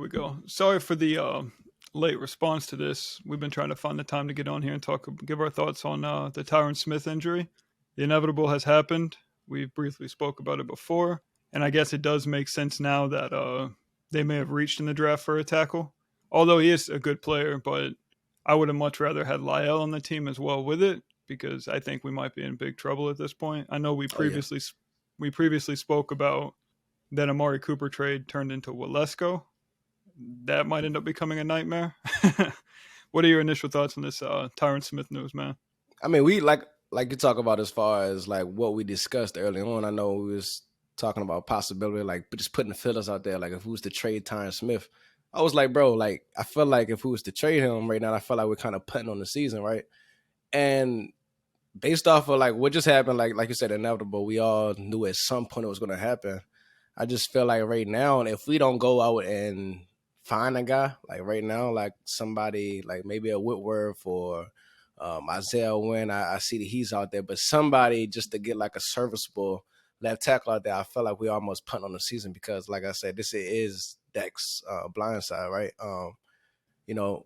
we go. Sorry for the late response to this. We've been trying to find the time to get on here and give our thoughts on the Tyron Smith injury. The inevitable has happened. We briefly spoke about it before, and I guess it does make sense now that they may have reached in the draft for a tackle. Although he is a good player, but I would have much rather had Lyle on the team as well with it, because I think we might be in big trouble at this point. I know Oh yeah. we previously spoke about that Amari Cooper trade turned into Walesko. That might end up becoming a nightmare. What are your initial thoughts on this Tyron Smith news, man? I mean, we like you talk about as far as like what we discussed early on. I know we was talking about possibility, like just putting the fillers out there. Like if we was to trade Tyron Smith, I was like, bro, like I feel like if we was to trade him right now, I feel like we're kind of putting on the season, right? And based off of like what just happened, like you said, inevitable. We all knew at some point it was going to happen. I just feel like right now, if we don't go out and find a guy, like right now, like somebody like maybe a Whitworth or Isaiah Wynn, I see that he's out there, but somebody just to get like a serviceable left tackle out there, I feel like we almost punt on the season because, like I said, this is Dex blind side, right? You know,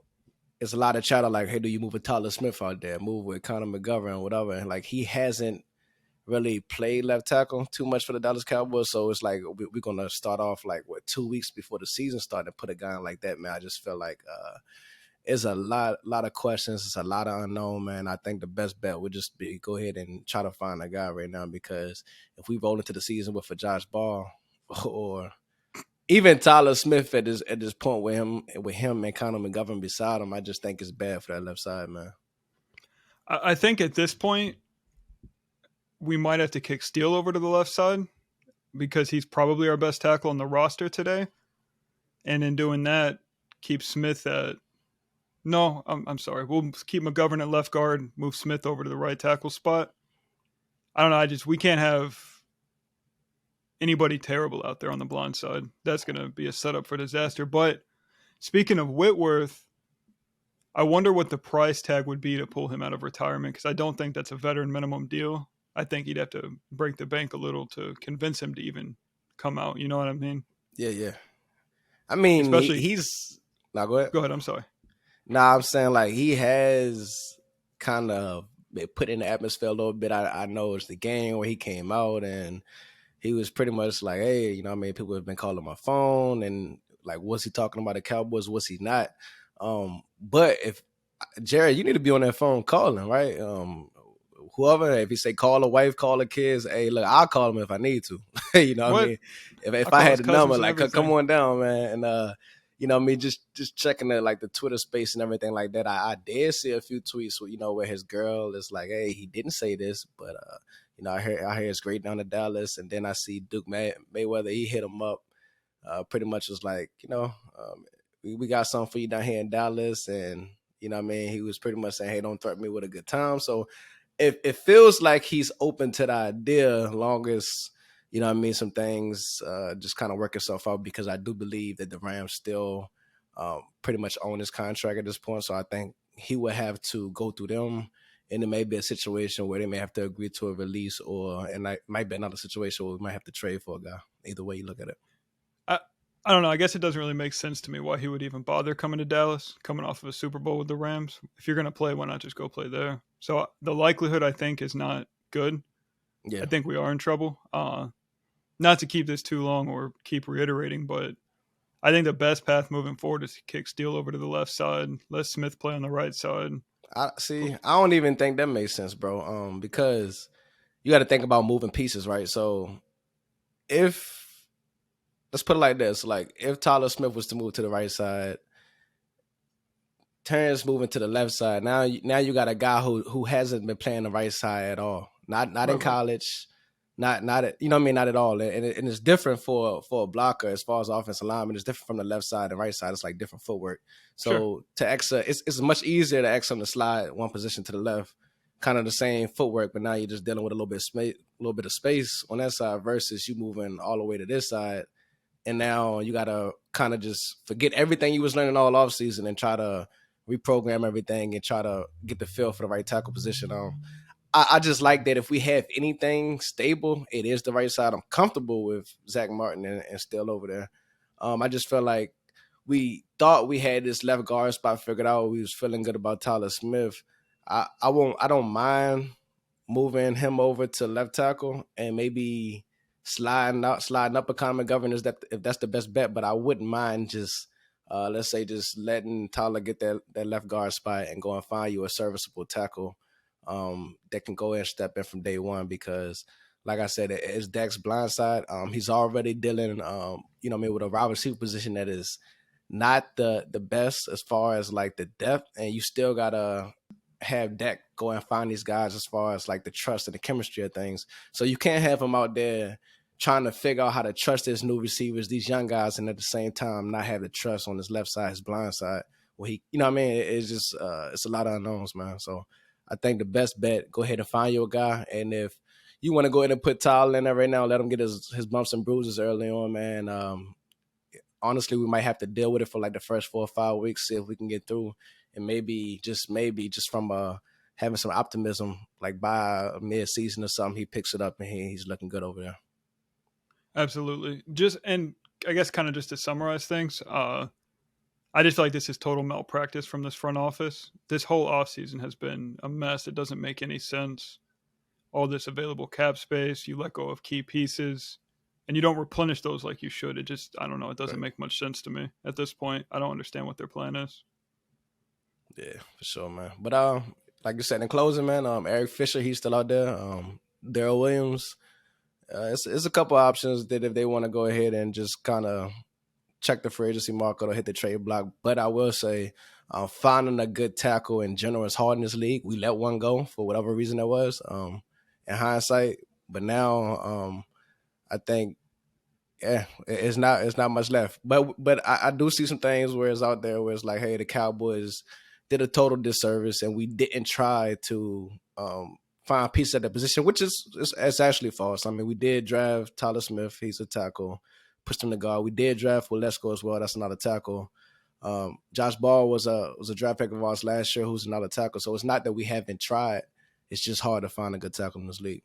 it's a lot of chatter like, hey, do you move with Tyler Smith out there, move with Connor McGovern, whatever, and like he hasn't really played left tackle too much for the Dallas Cowboys. So it's like we're gonna start off like 2 weeks before the season started and put a guy in like that, man. I just feel like it's a lot of questions. It's a lot of unknown, man. I think the best bet would just be go ahead and try to find a guy right now because if we roll into the season with a Josh Ball or even Tyler Smith at this point with him and Connor McGovern beside him, I just think it's bad for that left side, man. I think at this point we might have to kick Steele over to the left side because he's probably our best tackle on the roster today, and in doing that, keep Smith at. No, I'm sorry. We'll keep McGovern at left guard, move Smith over to the right tackle spot. I don't know. We can't have anybody terrible out there on the blind side. That's going to be a setup for disaster. But speaking of Whitworth, I wonder what the price tag would be to pull him out of retirement because I don't think that's a veteran minimum deal. I think he'd have to break the bank a little to convince him to even come out. You know what I mean? Yeah. I mean, Especially. he's. Now go ahead. Go ahead. I'm sorry. Nah, I'm saying like he has kind of been put in the atmosphere a little bit. I know it's the game where he came out and he was pretty much like, hey, you know what I mean? People have been calling my phone and like, what's he talking about the Cowboys? What's he not? But if Jared, you need to be on that phone calling, right? Whoever, if he say call a wife, call the kids, hey, look, I'll call him if I need to. You know what I mean? If I had the number, like, come on down, man. And you know what I mean, just checking the Twitter space and everything like that. I did see a few tweets where his girl is like, hey, he didn't say this, but I hear it's great down to Dallas. And then I see Duke Mayweather, he hit him up, pretty much was like, we got something for you down here in Dallas. And, you know what I mean, he was pretty much saying, hey, don't threaten me with a good time. So it feels like he's open to the idea long as, you know what I mean, some things just kind of work itself out because I do believe that the Rams still pretty much own his contract at this point. So I think he would have to go through them, and it may be a situation where they may have to agree to a release, and it might be another situation where we might have to trade for a guy. Either way you look at it. I don't know. I guess it doesn't really make sense to me why he would even bother coming to Dallas, coming off of a Super Bowl with the Rams. If you're going to play, why not just go play there? So the likelihood, I think, is not good. Yeah. I think we are in trouble. Not to keep this too long or keep reiterating, but I think the best path moving forward is to kick Steele over to the left side, let Smith play on the right side. I don't even think that makes sense, bro. Because you got to think about moving pieces, right? So let's put it like this, like if Tyler Smith was to move to the right side, Terrence moving to the left side, now you got a guy who hasn't been playing the right side at all. Not in college. Not at, you know what I mean, not at all. And it's different for a blocker as far as offensive lineman. It's different from the left side and right side. It's like different footwork. So to exit, it's much easier to exit to slide one position to the left, kind of the same footwork, but now you're just dealing with a little bit of space on that side versus you moving all the way to this side. And now you got to kind of just forget everything you was learning all offseason and try to reprogram everything and try to get the feel for the right tackle position. I just like that if we have anything stable, it is the right side. I'm comfortable with Zach Martin and still over there. I just feel like we thought we had this left guard spot figured out. We was feeling good about Tyler Smith. I don't mind moving him over to left tackle and maybe sliding up a common governors that if that's the best bet. But I wouldn't mind just let's say just letting Tyler get that left guard spot and go and find you a serviceable tackle that can go and step in from day one because like I said, it's Dak's blind side. He's already dealing with a wide receiver position that is not the best as far as like the depth, and you still gotta have Dak go and find these guys as far as like the trust and the chemistry of things. So you can't have him out there trying to figure out how to trust his new receivers, these young guys, and at the same time not have the trust on his left side, his blind side. Well, it's just it's a lot of unknowns, man. So I think the best bet, go ahead and find your guy, and if you want to go ahead and put Tyler in there right now, let him get his bumps and bruises early on, man. Honestly, we might have to deal with it for like the first 4 or 5 weeks, see if we can get through, and maybe just from having some optimism, like by mid-season or something, he picks it up and he's looking good over there. Absolutely. And I guess kind of just to summarize things, I just feel like this is total malpractice from this front office. This whole offseason has been a mess. It doesn't make any sense. All this available cap space, you let go of key pieces, and you don't replenish those like you should. It just, I don't know, it doesn't make much sense to me at this point. I don't understand what their plan is. Yeah, for sure, man. But like you said, in closing, man, Eric Fisher, he's still out there. Darrell Williams, it's a couple options that if they want to go ahead and just kind of check the free agency market or hit the trade block. But I will say, finding a good tackle in general is hard in this league. We let one go for whatever reason it was, in hindsight. But now, I think, it's not much left. But I do see some things where it's out there where it's like, hey, the Cowboys did a total disservice and we didn't try to find pieces at the position, which is actually false. I mean, we did draft Tyler Smith. He's a tackle. Pushed him to guard. We did draft Walesko as well. That's another tackle. Josh Ball was a draft pick of ours last year who's another tackle. So it's not that we haven't tried. It's just hard to find a good tackle in this league.